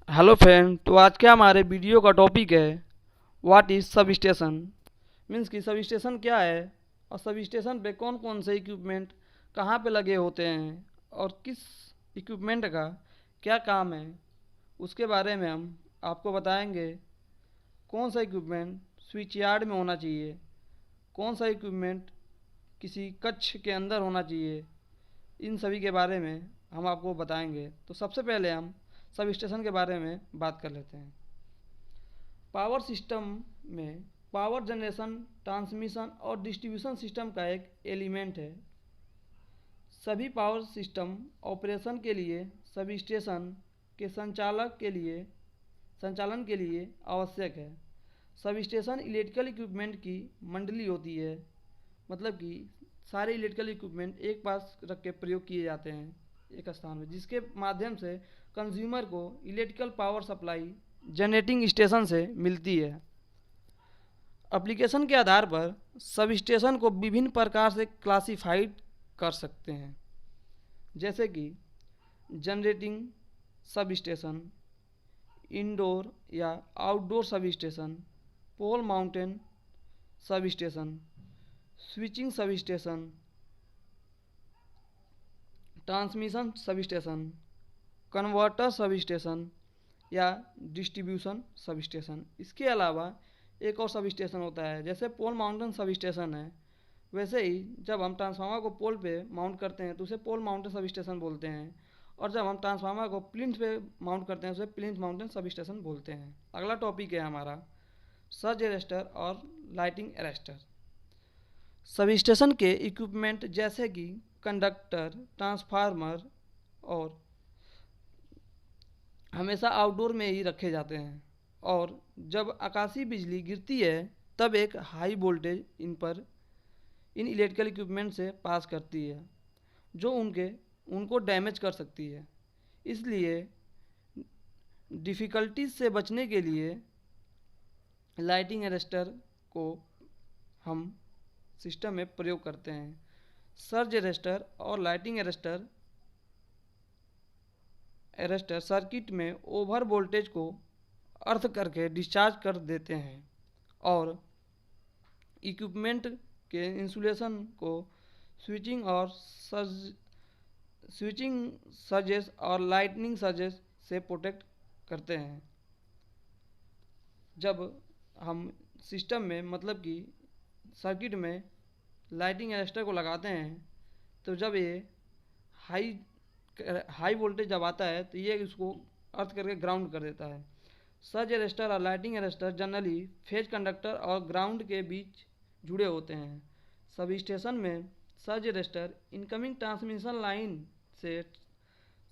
Hello friend, तो आज के हमारे वीडियो का टॉपिक है what is sub station. Means कि सब स्टेशन क्या है और सब स्टेशन पे कौन कौन से इक्विपमेंट कहाँ पे लगे होते हैं और किस इक्विपमेंट का क्या काम है, उसके बारे में हम आपको बताएंगे। कौन सा इक्विपमेंट स्विच यार्ड में होना चाहिए, कौन सा इक्विपमेंट किसी कक्ष के अंदर होना चाहिए, इन सभी के बारे में हम आपको बताएंगे। तो सबसे पहले हम सब स्टेशन के बारे में बात कर लेते हैं। पावर सिस्टम में पावर जनरेशन, ट्रांसमिशन और डिस्ट्रीब्यूशन सिस्टम का एक एलिमेंट है। सभी पावर सिस्टम ऑपरेशन के लिए सभी स्टेशन के संचालन के लिए आवश्यक है। सब स्टेशन इलेक्ट्रिकल इक्विपमेंट की मंडली होती है, मतलब कि सारे इलेक्ट्रिकल इक्विपमेंट एक पास रख के प्रयोग किए जाते हैं एक स्थान में, जिसके माध्यम से कंज्यूमर को electrical power supply generating station से मिलती है। एप्लीकेशन के आधार पर सब स्टेशन को विभिन्न प्रकार से क्लासिफाइड कर सकते हैं, जैसे कि जनरेटिंग सब स्टेशन, इंडोर या outdoor sub station, pole mountain sub station, switching sub station, transmission sub station, converter sub station या डिस्ट्रीब्यूशन सब स्टेशन। इसके अलावा एक और सब स्टेशन होता है, जैसे पोल माउंटेन सब स्टेशन है। वैसे ही जब हम ट्रांसफार्मर को पोल पे माउंट करते हैं तो उसे पोल माउंटेन सब स्टेशन बोलते हैं, और जब हम ट्रांसफार्मर को प्लिंथ पे माउंट करते हैं उसे प्लिंथ माउंटेन सब स्टेशन बोलते हैं। अगला टॉपिक है हमारा सर्ज अरेस्टर और लाइटिंग अरेस्टर। सब स्टेशन के इक्विपमेंट जैसे कि कंडक्टर, ट्रांसफार्मर और हमेशा आउटडोर में ही रखे जाते हैं, और जब आकाशीय बिजली गिरती है तब एक high voltage in electrical equipment से पास करती है, जो उनको डैमेज कर सकती है। इसलिए डिफ़िकल्टीज से बचने के लिए लाइटिंग अरेस्टर को हम सिस्टम में प्रयोग करते हैं। सर्ज अरेस्टर और लाइटिंग अरेस्टर सर्किट में ओवर वोल्टेज को अर्थ करके डिस्चार्ज कर देते हैं और इक्विपमेंट के इंसुलेशन को स्विचिंग और स्विचिंग सर्जेस और लाइटनिंग सर्जेस से प्रोटेक्ट करते हैं। जब हम सिस्टम में, मतलब कि सर्किट में लाइटिंग अरेस्टर को लगाते हैं तो जब ये हाई हाई वोल्टेज जब आता है तो ये इसको अर्थ करके ग्राउंड कर देता है। सर्ज अरेस्टर और lighting arrester generally phase conductor और ग्राउंड के बीच जुड़े होते हैं। सब स्टेशन में surge arrester incoming transmission line से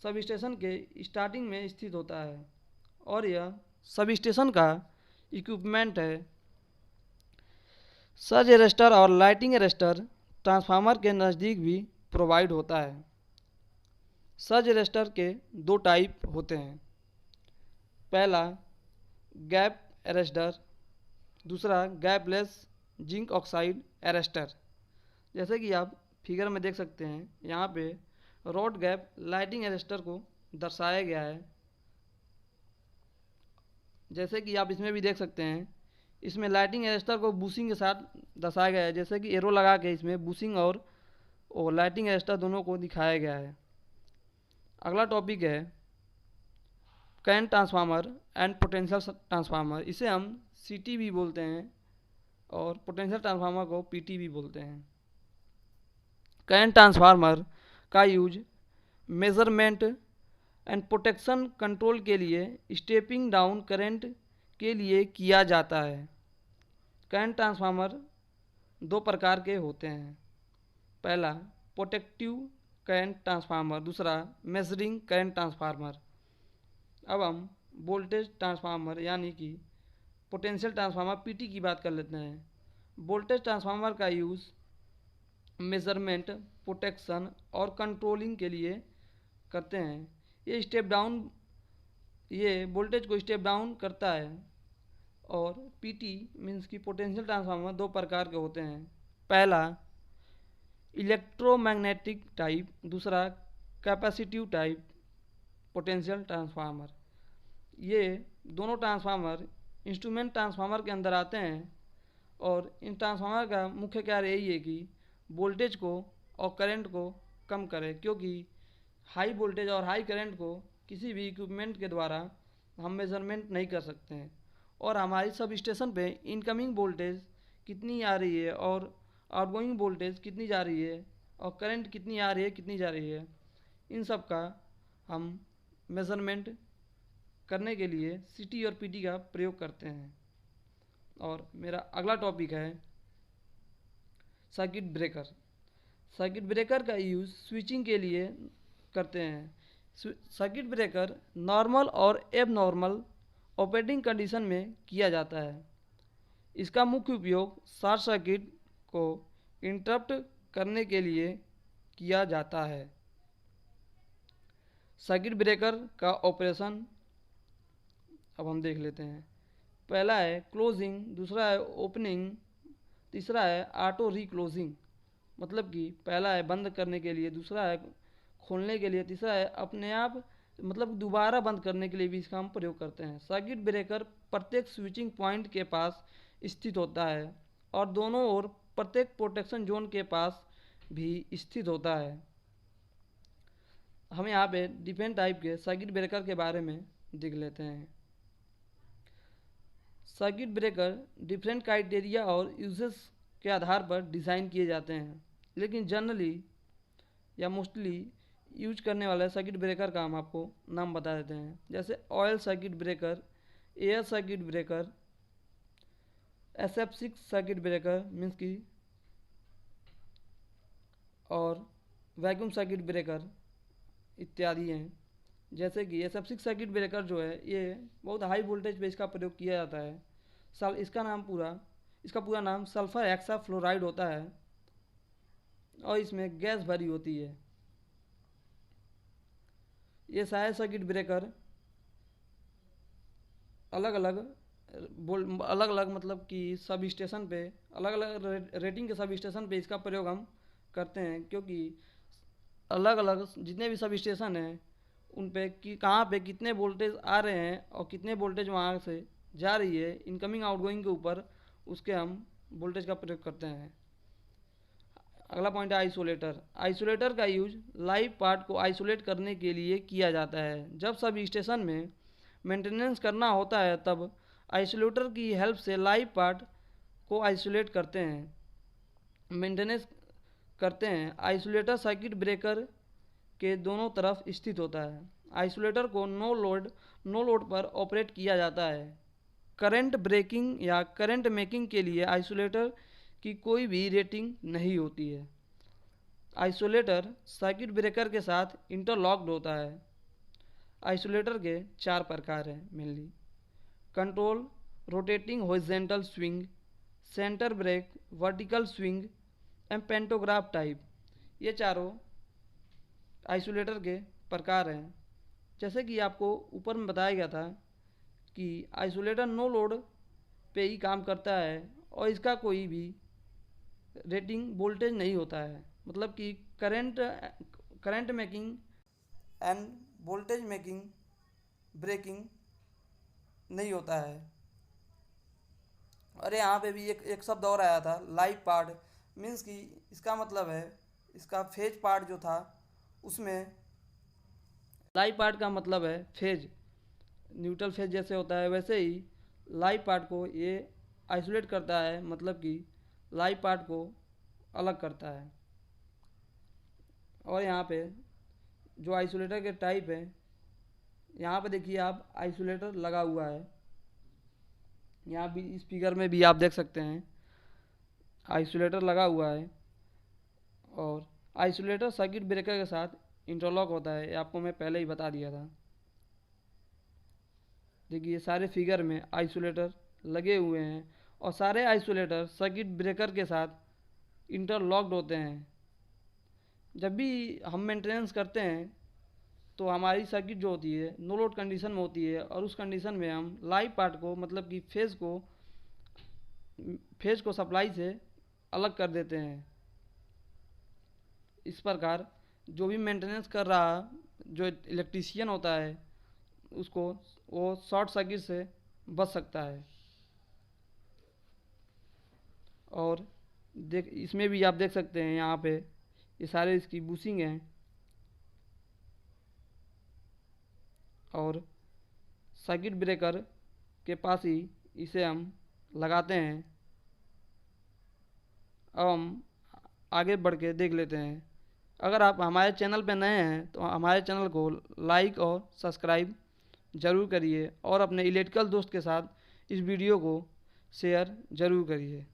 सब स्टेशन के स्टार्टिंग में स्थित होता है, और यह सब स्टेशन का इक्विपमेंट है। सर्ज अरेस्टर और लाइटिंग अरेस्टर ट्रांसफार्मर के नज़दीक भी प्रोवाइड होता है। सर्ज अरेस्टर के दो टाइप होते हैं, पहला गैप अरेस्टर, दूसरा गैपलेस जिंक ऑक्साइड अरेस्टर। जैसे कि आप फिगर में देख सकते हैं, यहाँ पे रॉड गैप लाइटिंग अरेस्टर को दर्शाया गया है। जैसे कि आप इसमें भी देख सकते हैं, इसमें लाइटिंग अरेस्टर को बूसिंग के साथ दर्शाया गया है, जैसे कि एरो लगा के इसमें बूसिंग और लाइटिंग अरेस्टर दोनों को दिखाया गया है। अगला टॉपिक है current transformer and potential transformer. इसे हम सीटी भी बोलते हैं और पोटेंशियल ट्रांसफार्मर को पीटी भी बोलते हैं। करंट ट्रांसफार्मर का use measurement and protection control के लिए स्टेपिंग डाउन करंट के लिए किया जाता है। करंट ट्रांसफार्मर दो प्रकार के होते हैं, पहला प्रोटेक्टिव करंट ट्रांसफार्मर, दूसरा मेजरिंग करंट ट्रांसफार्मर। अब हम वोल्टेज ट्रांसफार्मर यानी कि पोटेंशियल ट्रांसफार्मर पीटी की बात कर लेते हैं। वोल्टेज ट्रांसफार्मर का यूज़ मेजरमेंट, प्रोटेक्शन और कंट्रोलिंग के लिए करते हैं। ये वोल्टेज को स्टेप डाउन करता है। और पीटी मीन्स की पोटेंशियल ट्रांसफार्मर दो प्रकार के होते हैं, पहला इलेक्ट्रोमैग्नेटिक टाइप, दूसरा कैपेसिटिव टाइप पोटेंशियल ट्रांसफार्मर। ये दोनों ट्रांसफार्मर इंस्ट्रूमेंट ट्रांसफार्मर के अंदर आते हैं और इन ट्रांसफार्मर का मुख्य कार्य यही है कि वोल्टेज को और करंट को कम करें, क्योंकि हाई वोल्टेज और हाई करंट को किसी भी इक्विपमेंट के द्वारा हम मेजरमेंट नहीं कर सकते हैं। और हमारी सब स्टेशन पे इनकमिंग वोल्टेज कितनी आ रही है और आउटगोइंग वोल्टेज कितनी जा रही है और करंट कितनी आ रही है कितनी जा रही है, इन सब का हम मेजरमेंट करने के लिए सीटी और पीटी का प्रयोग करते हैं। और मेरा अगला टॉपिक है सर्किट ब्रेकर। सर्किट ब्रेकर का यूज़ स्विचिंग के लिए करते हैं। सर्किट ब्रेकर नॉर्मल और एबनॉर्मल ऑपरेटिंग कंडीशन में किया जाता है। इसका मुख्य उपयोग शॉर्ट सर्किट को इंटरप्ट करने के लिए किया जाता है। सर्किट ब्रेकर का ऑपरेशन अब हम देख लेते हैं। पहला है क्लोजिंग, दूसरा है ओपनिंग, तीसरा है ऑटो रीक्लोजिंग। मतलब कि पहला है बंद करने के लिए, दूसरा है खोलने के लिए, तीसरा है अपने आप मतलब दोबारा बंद करने के लिए भी इसका हम प्रयोग करते हैं। सर्किट ब्रेकर प्रत्येक स्विचिंग पॉइंट के पास स्थित होता है और दोनों ओर प्रत्येक प्रोटेक्शन जोन के पास भी स्थित होता है। हम यहाँ पे डिफरेंट टाइप के सर्किट ब्रेकर के बारे में देख लेते हैं। सर्किट ब्रेकर डिफरेंट क्राइटेरिया और यूजेस के आधार पर डिज़ाइन किए जाते हैं, लेकिन जनरली या मोस्टली यूज करने वाले सर्किट ब्रेकर का हम आपको नाम बता देते हैं। जैसे oil circuit breaker, air circuit breaker, SF6 circuit breaker means की, और वैक्यूम सर्किट ब्रेकर इत्यादि हैं। जैसे कि SF6 सर्किट ब्रेकर जो है ये बहुत हाई वोल्टेज पे इसका प्रयोग किया जाता है। इसका पूरा नाम सल्फर हेक्साफ्लोराइड होता है और इसमें गैस भरी होती है। ये सारे सर्किट ब्रेकर अलग अलग मतलब कि सब स्टेशन पे अलग अलग रेटिंग के सब स्टेशन पे इसका प्रयोग हम करते हैं, क्योंकि अलग अलग जितने भी सब स्टेशन हैं उन पे कि कहाँ पे कितने वोल्टेज आ रहे हैं और कितने वोल्टेज वहाँ से जा रही है इनकमिंग आउटगोइंग के ऊपर, उसके हम वोल्टेज का प्रयोग करते हैं। अगला पॉइंट है आइसोलेटर। आइसोलेटर का यूज लाइव पार्ट को आइसोलेट करने के लिए किया जाता है। जब सब स्टेशन में मेंटेनेंस करना होता है तब आइसोलेटर की हेल्प से लाइव पार्ट को आइसोलेट करते हैं, मेंटेनेंस करते हैं। आइसोलेटर सर्किट ब्रेकर के दोनों तरफ स्थित होता है। आइसोलेटर को नो लोड पर ऑपरेट किया जाता है। करंट ब्रेकिंग या करंट मेकिंग के लिए आइसोलेटर की कोई भी रेटिंग नहीं होती है। आइसोलेटर सर्किट ब्रेकर के साथ इंटरलॉक्ड होता है। आइसोलेटर के 4 प्रकार हैं mainly: control, rotating horizontal swing, centre break, vertical swing and pantograph type. ये चारों आइसोलेटर के प्रकार हैं। जैसे कि आपको ऊपर में बताया गया था कि आइसोलेटर नो लोड पे ही काम करता है और इसका कोई भी रेटिंग वोल्टेज नहीं होता है। मतलब कि current making and voltage making breaking नहीं होता है। और यहाँ पे भी एक शब्द और आया था लाइव पार्ट, मीन्स कि इसका मतलब है इसका फेज पार्ट जो था उसमें लाइव पार्ट का मतलब है फेज, न्यूट्रल फेज जैसे होता है वैसे ही लाइव पार्ट को ये आइसोलेट करता है, मतलब कि लाइव पार्ट को अलग करता है। और यहाँ पे जो आइसोलेटर के टाइप है, यहाँ पे देखिए आप आइसोलेटर लगा हुआ है, यहाँ भी इस फिगर में भी आप देख सकते हैं आइसोलेटर लगा हुआ है। और आइसोलेटर सर्किट ब्रेकर के साथ इंटरलॉक होता है, ये आपको मैं पहले ही बता दिया था। देखिए सारे फिगर में आइसोलेटर लगे हुए हैं और सारे आइसोलेटर सर्किट ब्रेकर के साथ इंटरलॉक्ड होते हैं। जब भी हम मेंटेनेंस करते हैं तो हमारी सर्किट जो होती है नो लोड कंडीशन में होती है और उस कंडीशन में हम लाइव पार्ट को मतलब कि फेज को सप्लाई से अलग कर देते हैं। इस प्रकार जो भी मेंटेनेंस कर रहा जो इलेक्ट्रीशियन होता है उसको वो शॉर्ट सर्किट से बच सकता है। और देख इसमें भी आप देख सकते हैं यहाँ पे ये सारे इसकी बूसिंग हैं और सर्किट ब्रेकर के पास ही इसे हम लगाते हैं। अब हम आगे बढ़ के देख लेते हैं। अगर आप हमारे चैनल पर नए हैं तो हमारे चैनल को लाइक और सब्सक्राइब ज़रूर करिए और अपने इलेक्ट्रिकल दोस्त के साथ इस वीडियो को शेयर ज़रूर करिए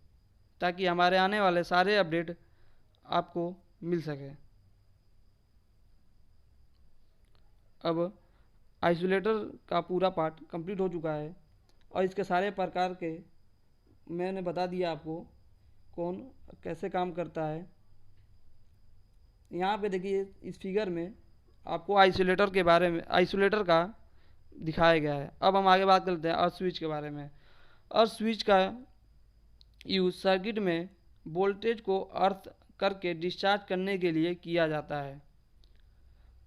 ताकि हमारे आने वाले सारे अपडेट आपको मिल सके। अब आइसोलेटर का पूरा पार्ट कंप्लीट हो चुका है और इसके सारे प्रकार के मैंने बता दिया आपको कौन कैसे काम करता है। यहाँ पे देखिए इस फिगर में आपको आइसोलेटर के बारे में आइसोलेटर का दिखाया गया है। अब हम आगे बात करते हैं अर्थ स्विच के बारे में। अर्थ स्विच का यूज सर्किट में वोल्टेज को अर्थ करके डिस्चार्ज करने के लिए किया जाता है।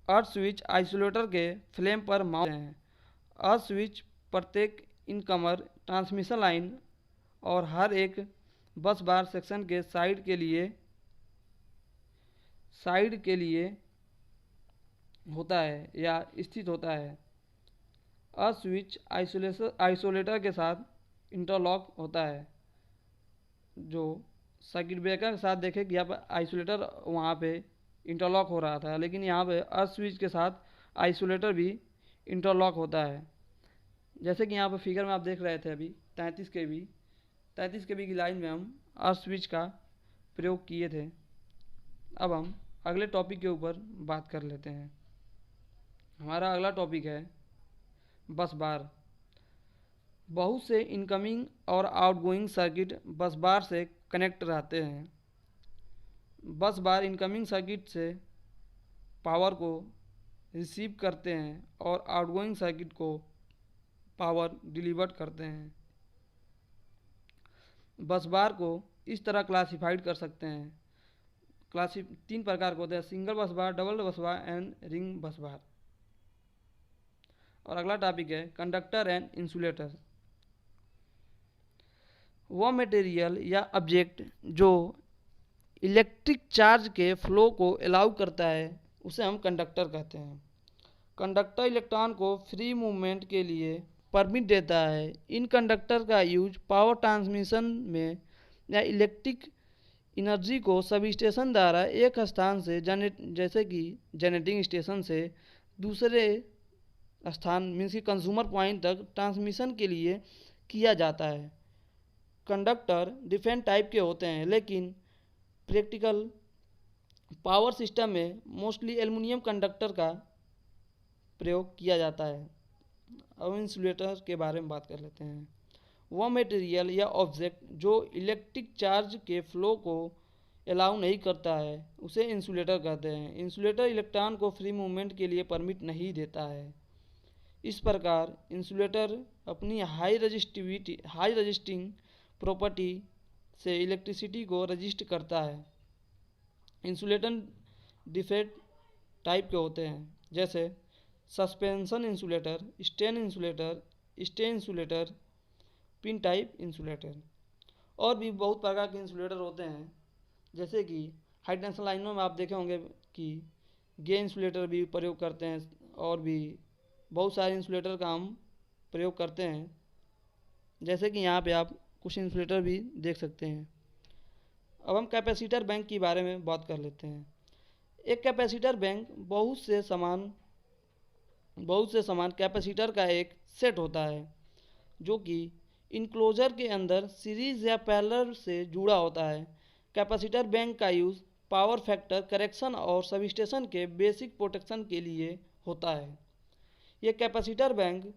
अर्थ स्विच आइसोलेटर के फ्लेम पर माउंट हैं। अर्थ स्विच प्रत्येक इनकमर ट्रांसमिशन लाइन और हर एक बस बार सेक्शन के साइड के लिए होता है या स्थित होता है। अर्थ स्विच आइसोलेटर के साथ इंटरलॉक होता है। जो सर्किट ब्रेकर के साथ देखें कि यहाँ पर आइसोलेटर वहाँ पे इंटरलॉक हो रहा था, लेकिन यहाँ पे अर्थ स्विच के साथ आइसोलेटर भी इंटरलॉक होता है। जैसे कि यहाँ पर फिगर में आप देख रहे थे अभी 33 kV की लाइन में हम अर्थ स्विच का प्रयोग किए थे। अब हम अगले टॉपिक के ऊपर बात कर लेते हैं। हमारा अगला टॉपिक है बस बार। बहुत से इनकमिंग और आउटगोइंग सर्किट बस बार से कनेक्ट रहते हैं। बस बार इनकमिंग सर्किट से पावर को रिसीव करते हैं और आउटगोइंग सर्किट को पावर डिलीवर करते हैं। बस बार को इस तरह क्लासिफाइड कर सकते हैं। तीन प्रकार के होते हैं, सिंगल बस बार, डबल बस बार एंड रिंग बस बार। और अगला टॉपिक है कंडक्टर एंड इंसुलेटर। वह मटेरियल या ऑब्जेक्ट जो इलेक्ट्रिक चार्ज के फ्लो को अलाउ करता है उसे हम कंडक्टर कहते हैं। कंडक्टर इलेक्ट्रॉन को फ्री मूवमेंट के लिए परमिट देता है। इन कंडक्टर का यूज पावर ट्रांसमिशन में या इलेक्ट्रिक एनर्जी को सबस्टेशन द्वारा एक स्थान से जैसे कि जनरेटिंग स्टेशन से दूसरे स्थान मीन्स की कंज्यूमर पॉइंट तक ट्रांसमिशन के लिए किया जाता है। कंडक्टर डिफरेंट टाइप के होते हैं, लेकिन प्रैक्टिकल पावर सिस्टम में मोस्टली एल्युमिनियम कंडक्टर का प्रयोग किया जाता है। अब इंसुलेटर के बारे में बात कर लेते हैं। वह मटेरियल या ऑब्जेक्ट जो इलेक्ट्रिक चार्ज के फ्लो को अलाउ नहीं करता है उसे इंसुलेटर कहते हैं। इंसुलेटर इलेक्ट्रॉन को फ्री मूवमेंट के लिए परमिट नहीं देता है। इस प्रकार इंसुलेटर अपनी हाई रजिस्टिंग प्रॉपर्टी से इलेक्ट्रिसिटी को रजिस्ट करता है। इंसुलेटर डिफरेंट टाइप के होते हैं, जैसे suspension insulator, stay insulator, pin type insulator. और भी बहुत प्रकार के इंसुलेटर होते हैं, जैसे कि हाई टेंशन लाइनों में आप देखे होंगे कि गे इंसुलेटर भी प्रयोग करते हैं और भी बहुत सारे इंसुलेटर का हम प्रयोग करते हैं। जैसे कि यहाँ पे आप कुछ इंसुलेटर भी देख सकते हैं। अब हम कैपेसिटर बैंक के बारे में बात कर लेते हैं। एक कैपेसिटर बैंक बहुत से समान कैपेसिटर का एक सेट होता है जो कि इनक्लोजर के अंदर सीरीज या पैरेलल से जुड़ा होता है। कैपेसिटर बैंक का यूज़ पावर फैक्टर करेक्शन और सबस्टेशन के बेसिक प्रोटेक्शन के लिए होता है। ये कैपेसिटर बैंक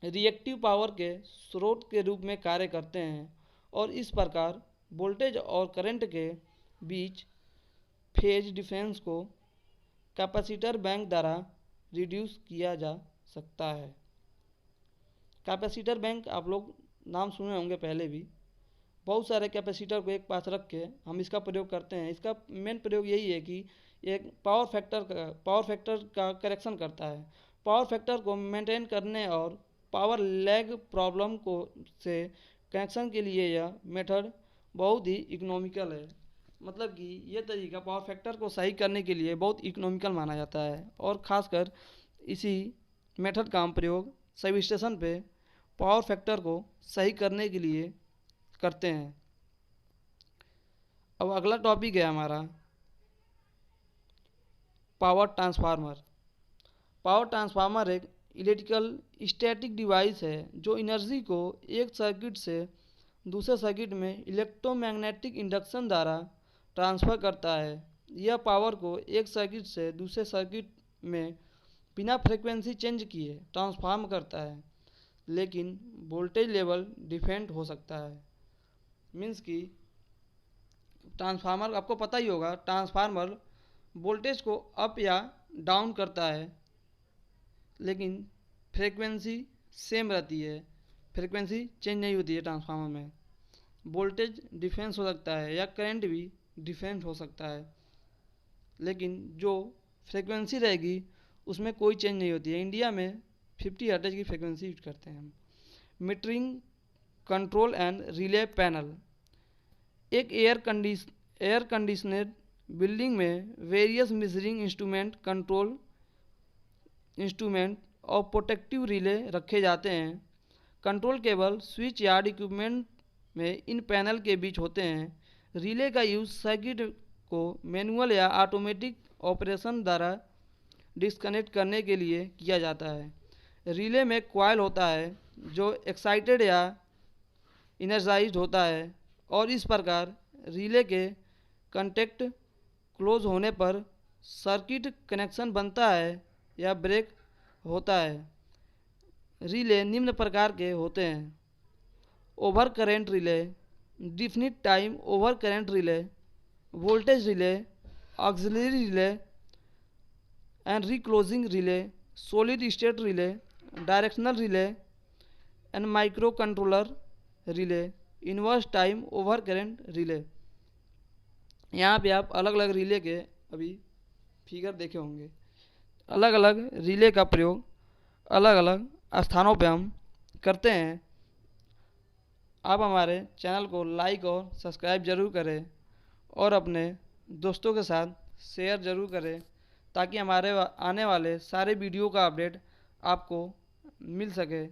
रिएक्टिव पावर के स्रोत के रूप में कार्य करते हैं और इस प्रकार वोल्टेज और करंट के बीच फेज डिफरेंस को कैपेसिटर बैंक द्वारा रिड्यूस किया जा सकता है। कैपेसिटर बैंक आप लोग नाम सुने होंगे पहले भी। बहुत सारे कैपेसिटर को एक पास रख के हम इसका प्रयोग करते हैं। इसका मेन प्रयोग यही है कि एक पावर फैक्टर का करेक्शन करता है। पावर फैक्टर को मेंटेन करने और पावर लैग प्रॉब्लम को से कनेक्शन के लिए यह मेथड बहुत ही इकोनॉमिकल है। मतलब कि यह तरीका पावर फैक्टर को सही करने के लिए बहुत इकोनॉमिकल माना जाता है और ख़ासकर इसी मेथड का हम प्रयोग सब स्टेशन पे पावर फैक्टर को सही करने के लिए करते हैं। अब अगला टॉपिक है हमारा पावर ट्रांसफार्मर। पावर ट्रांसफार्मर एक इलेक्ट्रिकल स्टैटिक डिवाइस है जो एनर्जी को एक सर्किट से दूसरे सर्किट में इलेक्ट्रोमैग्नेटिक इंडक्शन द्वारा ट्रांसफ़र करता है। यह पावर को एक सर्किट से दूसरे सर्किट में बिना फ्रीक्वेंसी चेंज किए ट्रांसफार्म करता है, लेकिन वोल्टेज लेवल डिफरेंट हो सकता है। मीन्स कि ट्रांसफार्मर आपको पता ही होगा, ट्रांसफार्मर वोल्टेज को अप या डाउन करता है, लेकिन फ्रीक्वेंसी सेम रहती है, फ्रीक्वेंसी चेंज नहीं होती है। ट्रांसफार्मर में वोल्टेज डिफरेंस हो सकता है या करंट भी डिफरेंट हो सकता है, लेकिन जो फ्रीक्वेंसी रहेगी उसमें कोई चेंज नहीं होती है। इंडिया में 50 हर्ट्ज की फ्रीक्वेंसी यूज करते हैं हम। Metering control and relay panel. एक एयर कंडीशनर बिल्डिंग में वेरियस मेजरिंग कंट्रोल इंस्ट्रूमेंट और प्रोटेक्टिव रिले रखे जाते हैं। Control cable switch yard equipment में इन पैनल के बीच होते हैं। रिले का यूज़ सर्किट को मैनुअल या ऑटोमेटिक ऑपरेशन द्वारा डिस्कनेक्ट करने के लिए किया जाता है। रिले में कॉइल होता है जो एक्साइटेड या इनर्जाइज्ड होता है और इस प्रकार रिले के कॉन्टैक्ट क्लोज होने पर सर्किट कनेक्शन बनता है या ब्रेक होता है। रिले निम्न प्रकार के होते हैं: over current relay, definite time over current relay, voltage relay, auxiliary relay and reclosing relay, solid state relay, directional relay and micro controller relay, inverse time over current relay. यहाँ पे आप अलग अलग रिले के अभी फिगर देखे होंगे। अलग अलग रिले का प्रयोग अलग अलग स्थानों पे हम करते हैं। आप हमारे चैनल को लाइक और सब्सक्राइब ज़रूर करें और अपने दोस्तों के साथ शेयर ज़रूर करें ताकि हमारे आने वाले सारे वीडियो का अपडेट आपको मिल सके।